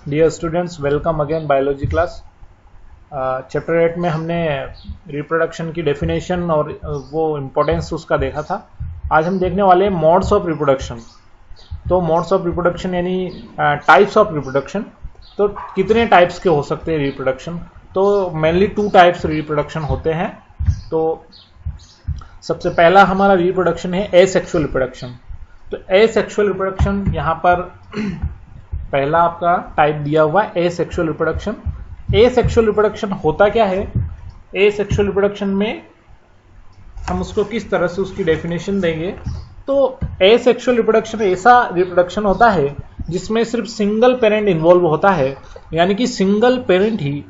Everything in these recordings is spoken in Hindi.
Dear students, welcome again biology class. Chapter 8 में हमने रिप्रोडक्शन की डेफिनेशन और वो इम्पोर्टेंस उसका देखा था। आज हम देखने वाले हैं मोड्स ऑफ रिप्रोडक्शन। तो मोड्स ऑफ रिप्रोडक्शन यानी टाइप्स ऑफ रिप्रोडक्शन। तो कितने टाइप्स के हो सकते हैं रिप्रोडक्शन? तो मेनली 2 टाइप्स रिप्रोडक्शन होते हैं। तो सबसे पहला हमारा रिप्रोडक्शन है एसेक्सुअल रिप्रोडक्शन। तो एसेक्सुअल रिप्रोडक्शन यहाँ पर पहला आपका टाइप दिया हुआ है एसेक्सुअल रिप्रोडक्शन। एसेक्सुअल रिप्रोडक्शन होता क्या है? एसेक्सुअल रिप्रोडक्शन में हम उसको किस तरह से उसकी डेफिनेशन देंगे? तो एसेक्सुअल रिप्रोडक्शन ऐसा रिप्रोडक्शन होता है जिसमें सिर्फ सिंगल पेरेंट इन्वॉल्व होता है, यानी कि सिंगल पेरेंट ही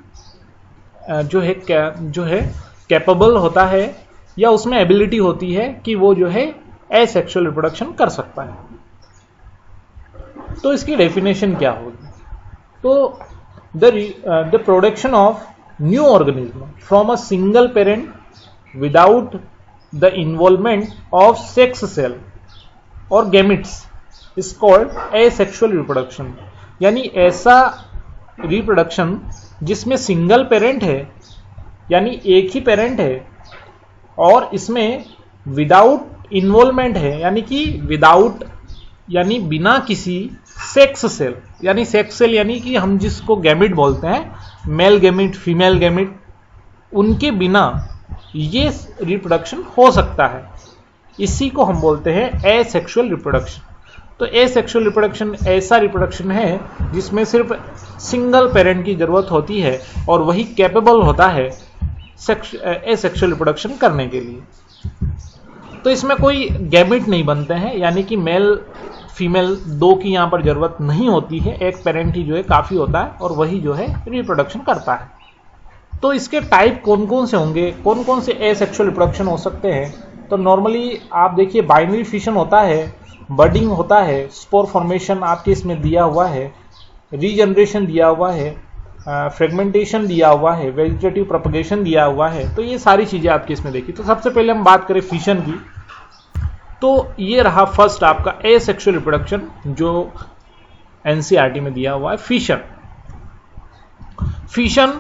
जो है कैपेबल होता है या उसमें एबिलिटी होती है कि वो जो है एसेक्सुअल रिप्रोडक्शन कर सकता है। तो इसकी डेफिनेशन क्या होगी? तो the production of new organism from a single parent without the involvement of sex cell और gametes is called asexual reproduction. यानी ऐसा रिप्रोडक्शन जिसमें सिंगल पेरेंट है, यानी एक ही पेरेंट है, और इसमें विदाउट इन्वॉल्वमेंट है, यानी कि विदाउट यानी बिना किसी सेक्स सेल, यानी सेक्स सेल यानी कि हम जिसको गैमेट बोलते हैं, मेल गैमेट फीमेल गैमेट, उनके बिना ये रिप्रोडक्शन हो सकता है। इसी को हम बोलते हैं एसेक्सुअल रिप्रोडक्शन। तो एसेक्सुअल रिप्रोडक्शन ऐसा रिप्रोडक्शन है जिसमें सिर्फ सिंगल पेरेंट की जरूरत होती है और वही कैपेबल होता है एसेक्सुअल रिप्रोडक्शन करने के लिए। तो इसमें कोई गैमेट नहीं बनते हैं, यानी कि मेल फीमेल दो की यहाँ पर जरूरत नहीं होती है, एक पेरेंट ही जो है काफी होता है और वही जो है रिप्रोडक्शन करता है। तो इसके टाइप कौन कौन से होंगे, कौन कौन से एसेक्सुअल रिप्रोडक्शन हो सकते हैं? तो नॉर्मली आप देखिए बाइनरी फिशन होता है, बर्डिंग होता है, स्पोर फॉर्मेशन आपके इसमें दिया हुआ है, रीजनरेशन दिया हुआ है, फ्रेगमेंटेशन दिया हुआ है, वेजिटेटिव प्रोपगेशन दिया हुआ है। तो ये सारी चीजें आपके इसमें देखी। तो सबसे पहले हम बात करें फिशन की, तो ये रहा फर्स्ट आपका एसेक्सुअल रिप्रोडक्शन जो एनसीईआरटी में दिया हुआ है, फिशन। फिशन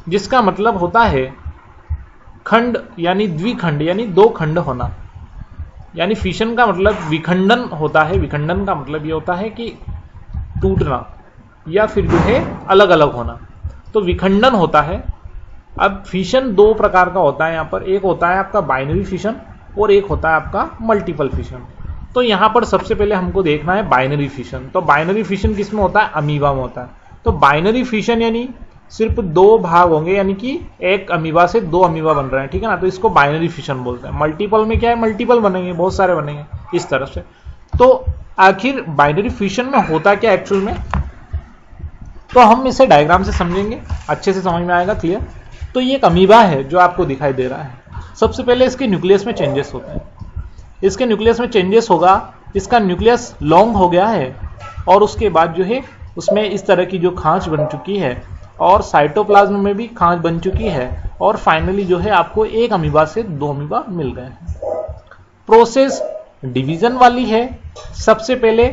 जिसका मतलब होता है खंड यानी द्विखंड, यानी दो खंड होना। यानी फिशन का मतलब विखंडन होता है। विखंडन का मतलब ये होता है कि टूटना या फिर जो है अलग अलग होना, तो विखंडन होता है। अब फिशन 2 प्रकार का होता है यहाँ पर, एक होता है आपका बाइनरी फिशन और एक होता है आपका मल्टीपल फिशन। तो यहाँ पर सबसे पहले हमको देखना है बाइनरी फिशन। तो बाइनरी फिशन किसमें होता है? अमीबा में होता है। तो बाइनरी फिशन यानी सिर्फ 2 भाग होंगे, यानी कि एक अमीबा से 2 अमीबा बन रहे हैं, ठीक है ना। तो इसको बाइनरी फिशन बोलते हैं। मल्टीपल में क्या है? मल्टीपल बनेंगे, बहुत सारे बनेंगे इस तरह से। तो आखिर बाइनरी फिशन में होता क्या एक्चुअल में? तो हम इसे डायग्राम से समझेंगे, अच्छे से समझ में आएगा, क्लियर। तो ये एक अमीबा है जो आपको दिखाई दे रहा है। सबसे पहले इसके न्यूक्लियस में चेंजेस होते हैं। इसके न्यूक्लियस में चेंजेस होगा, इसका न्यूक्लियस लॉन्ग हो गया है और उसके बाद जो है उसमें इस तरह की जो खांच बन चुकी है और साइटोप्लाज्म में भी खांच बन चुकी है और फाइनली जो है आपको एक अमीबा से 2 अमीबा मिल गए हैं। प्रोसेस डिवीजन वाली है। सबसे पहले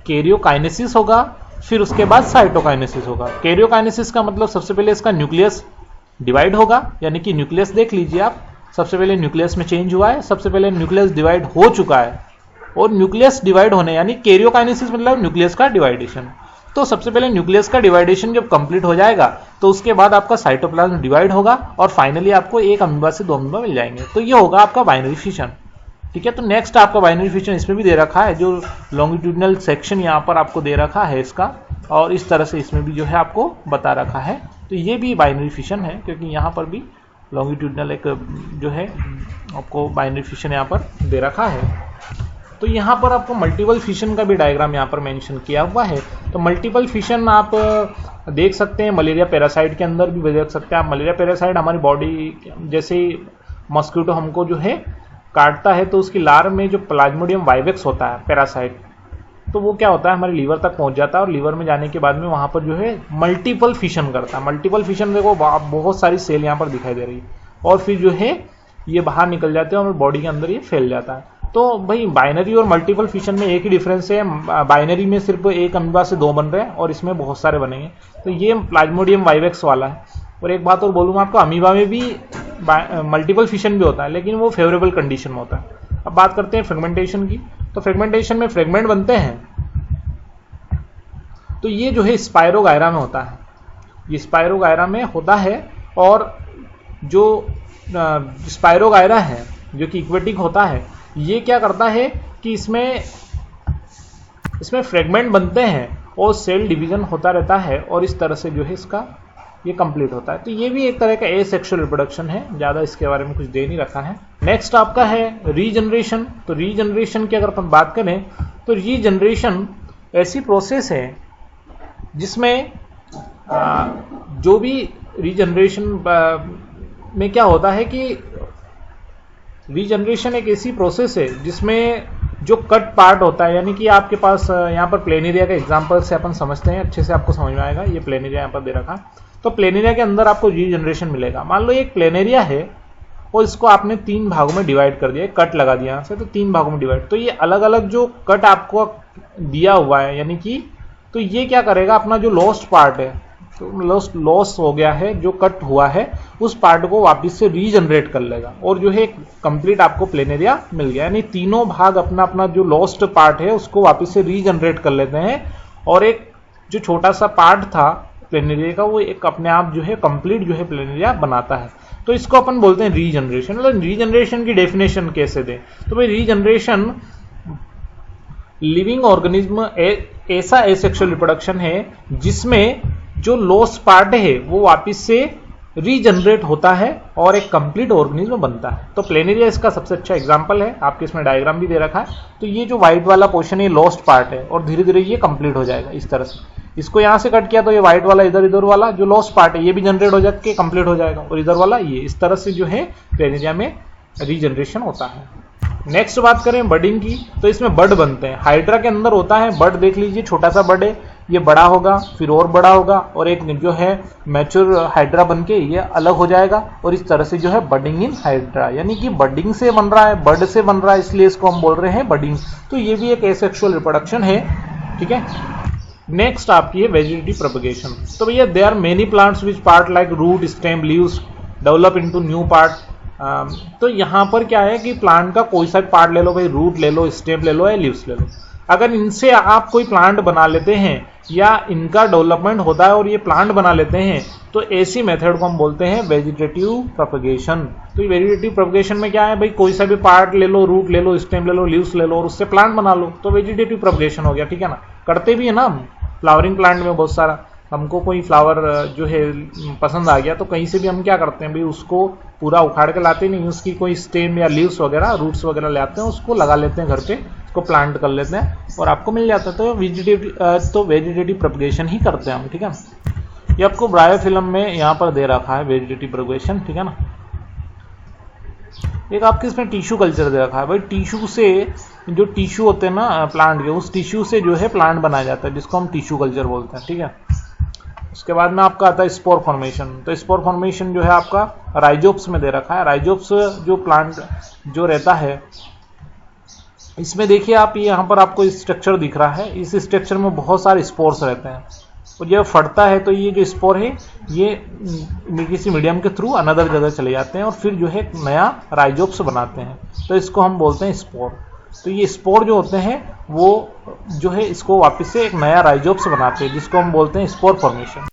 कैरियोकाइनेसिस होगा, फिर उसके बाद साइटोकाइनेसिस होगा। कैरियोकाइनेसिस का मतलब सबसे पहले इसका न्यूक्लियस डिवाइड होगा, यानी कि न्यूक्लियस देख लीजिए आप, सबसे पहले न्यूक्लियस में चेंज हुआ है, सबसे पहले न्यूक्लियस डिवाइड हो चुका है। और न्यूक्लियस डिवाइड होने यानी कैरियोकाइनेसिस मतलब न्यूक्लियस का डिवाइडेशन। तो सबसे पहले न्यूक्लियस का डिवाइडेशन जब कंप्लीट हो जाएगा तो उसके बाद आपका साइटोप्लाज्म डिवाइड होगा और फाइनली आपको एक अमीबा से 2 अमीबा मिल जाएंगे। तो ये होगा आपका बाइनरी फिशन, ठीक है। तो नेक्स्ट आपका बाइनरी फिशन इसमें भी दे रखा है, जो लॉन्गिट्यूडिनल सेक्शन यहाँ पर आपको दे रखा है इसका, और इस तरह से इसमें भी जो है आपको बता रखा है। तो ये भी बाइनरी फिशन है, क्योंकि यहाँ पर भी लॉन्गिट्यूडिनल एक जो है आपको बाइनरी फिशन यहाँ पर दे रखा है। तो यहाँ पर आपको मल्टीपल फिशन का भी डायग्राम यहाँ पर मेंशन किया हुआ है। तो मल्टीपल फिशन आप देख सकते हैं मलेरिया पैरासाइट के अंदर भी देख सकते हैं आप। मलेरिया पैरासाइट हमारी बॉडी, जैसे मॉस्किटो हमको जो है काटता है तो उसकी लार में जो प्लाज्मोडियम वाइवेक्स होता है पैरासाइट, तो वो क्या होता है हमारे लीवर तक पहुंच जाता है और लीवर में जाने के बाद में वहां पर जो है मल्टीपल फिशन करता है। मल्टीपल फिशन देखो बहुत सारी सेल यहाँ पर दिखाई दे रही है और फिर जो है ये बाहर निकल जाते हैं और बॉडी के अंदर ये फैल जाता है। तो भाई बाइनरी और मल्टीपल फिशन में एक ही डिफरेंस है, बाइनरी में सिर्फ एक अमीबा से 2 बन रहे हैं और इसमें बहुत सारे बनेंगे। तो ये प्लाज्मोडियम वाइवेक्स वाला है। और एक बात और बोलूँ आपको, अमीबा में भी मल्टीपल फिशन भी होता है, लेकिन वो फेवरेबल कंडीशन में होता है। अब बात करते हैं फ्रेगमेंटेशन की। तो फ्रेगमेंटेशन में फ्रेगमेंट बनते हैं, तो ये जो है स्पायरोगायरा में होता है, ये स्पायरोगायरा में होता है। और जो स्पायरोगायरा है जो कि इक्वेटिक होता है, ये क्या करता है कि इसमें फ्रेगमेंट बनते हैं और सेल डिवीजन होता रहता है, और इस तरह से जो है इसका ये कंप्लीट होता है। तो ये भी एक तरह का एसेक्सुअल रिप्रोडक्शन है, ज़्यादा इसके बारे में कुछ दे नहीं रखा है। नेक्स्ट आपका है रीजनरेशन। तो रीजनरेशन की अगर अपन बात करें तो रीजनरेशन ऐसी प्रोसेस है जिसमें जो भी रीजनरेशन में क्या होता है कि रीजनरेशन एक ऐसी प्रोसेस है जिसमें जो कट पार्ट होता है, यानी कि आपके पास यहाँ पर प्लेनेरिया का एग्जांपल से अपन समझते हैं, अच्छे से आपको समझ में आएगा। ये प्लेनेरिया यहाँ पर दे रखा है। तो प्लेनेरिया के अंदर आपको रीजनरेशन मिलेगा। मान लो एक प्लेनेरिया है और इसको आपने 3 भागों में डिवाइड कर दिया, कट लगा दिया यहाँ से, तो 3 भागों में डिवाइड। तो ये अलग अलग जो कट आपको दिया हुआ है, यानी कि तो ये क्या करेगा, अपना जो लॉस्ट पार्ट है, तो लॉस हो गया है, जो कट हुआ है, उस पार्ट को वापस से रीजनरेट कर लेगा और जो है कंप्लीट आपको प्लेनेरिया मिल गया। यानी तीनों भाग अपना अपना जो लॉस्ट पार्ट है उसको वापस से रीजनरेट कर लेते हैं, और एक जो छोटा सा पार्ट था प्लेनेरिया का, वो एक अपने आप जो है कंप्लीट जो है प्लेनेरिया बनाता है। तो इसको अपन बोलते हैं रीजनरेशन। मतलब रीजनरेशन की डेफिनेशन कैसे दें, तो भाई रीजनरेशन लिविंग ऑर्गेनिज्म ऐसा एसेक्सुअल रिप्रोडक्शन है जिसमें जो लॉस पार्ट है वो वापस से रीजनरेट होता है और एक कंप्लीट ऑर्गेनिज्म बनता है। तो प्लेनेरिया इसका सबसे अच्छा एग्जांपल है, आपके इसमें डायग्राम भी दे रखा है। तो ये जो व्हाइट वाला पोर्शन है लॉस्ट पार्ट है, और धीरे धीरे ये कंप्लीट हो जाएगा इस तरह से। इसको यहाँ से कट किया तो ये व्हाइट वाला इधर वाला जो लॉस्ट पार्ट है ये भी जनरेट हो जाके कंप्लीट हो जाएगा, और इधर वाला ये, इस तरह से जो है प्लेनेरिया में रीजनरेशन होता है। नेक्स्ट बात करें बडिंग की, तो इसमें बड बनते हैं। हाइड्रा के अंदर होता है बड, देख लीजिए छोटा सा बड है, ये बड़ा होगा, फिर और बड़ा होगा, और एक जो है मैच्योर हाइड्रा बन के ये अलग हो जाएगा, और इस तरह से जो है बडिंग इन हाइड्रा, यानी कि बडिंग से बन रहा है, बड से बन रहा है, इसलिए इसको हम बोल रहे हैं बडिंग। तो ये भी एक एसेक्सुअल रिप्रोडक्शन है, ठीक है। नेक्स्ट आपकी है वेजिटेटिव प्रोपगेशन। तो भैया there are many plants which part like root, stem, leaves develop into new part. तो यहाँ पर क्या है कि प्लांट का कोई सा पार्ट ले लो, भाई रूट ले लो, स्टेम ले लो या लीव्स ले लो, अगर इनसे आप कोई प्लांट बना लेते हैं या इनका डेवलपमेंट होता है और ये प्लांट बना लेते हैं, तो ऐसी मेथड को हम बोलते हैं वेजिटेटिव प्रोपगेशन। तो वेजिटेटिव प्रोपगेशन में क्या है, भाई कोई सा भी पार्ट ले लो, रूट ले लो, स्टेम ले लो, लीव्स ले लो, और उससे प्लांट बना लो, तो वेजिटेटिव प्रोपगेशन हो गया, ठीक है ना। करते भी है ना हम फ्लावरिंग प्लांट में बहुत सारा, हमको कोई फ्लावर जो है पसंद आ गया तो कहीं से भी हम क्या करते हैं भाई उसको पूरा उखाड़ के लाते नहीं, उसकी कोई स्टेम या लीव्स वगैरह, रूट्स वगैरह ले आते हैं, उसको लगा लेते हैं घर पे, उसको प्लांट कर लेते हैं और आपको मिल जाता है। तो वेजिटेटिव प्रोपगेशन ही करते हैं हम, ठीक है। ये आपको ब्रायोफिल्म में यहाँ पर दे रखा है वेजिटेटिव प्रोपगेशन, ठीक है ना। एक आपके इसमें टिश्यू कल्चर दे रखा है, भाई टिश्यू से जो टिश्यू होते हैं ना प्लांट के, उस टिश्यू से जो है प्लांट बनाया जाता है, जिसको हम टिश्यू कल्चर बोलते हैं, ठीक है। उसके बाद में आपका आता है स्पोर फॉर्मेशन। तो स्पोर फॉर्मेशन जो है आपका राइजोप्स में दे रखा है। राइजोप्स जो प्लांट जो रहता है, इसमें देखिए आप यहाँ पर आपको स्ट्रक्चर दिख रहा है, इस स्ट्रक्चर में बहुत सारे स्पोर्स रहते हैं, और जब फटता है तो ये जो स्पोर है ये किसी मीडियम के थ्रू अनदर जगह चले जाते हैं और फिर जो है एक नया राइजोप्स बनाते हैं, तो इसको हम बोलते हैं स्पोर। तो ये स्पोर जो होते हैं वो जो है इसको वापस से एक नया राइजोप्स बनाते हैं, जिसको हम बोलते हैं स्पोर फॉर्मेशन।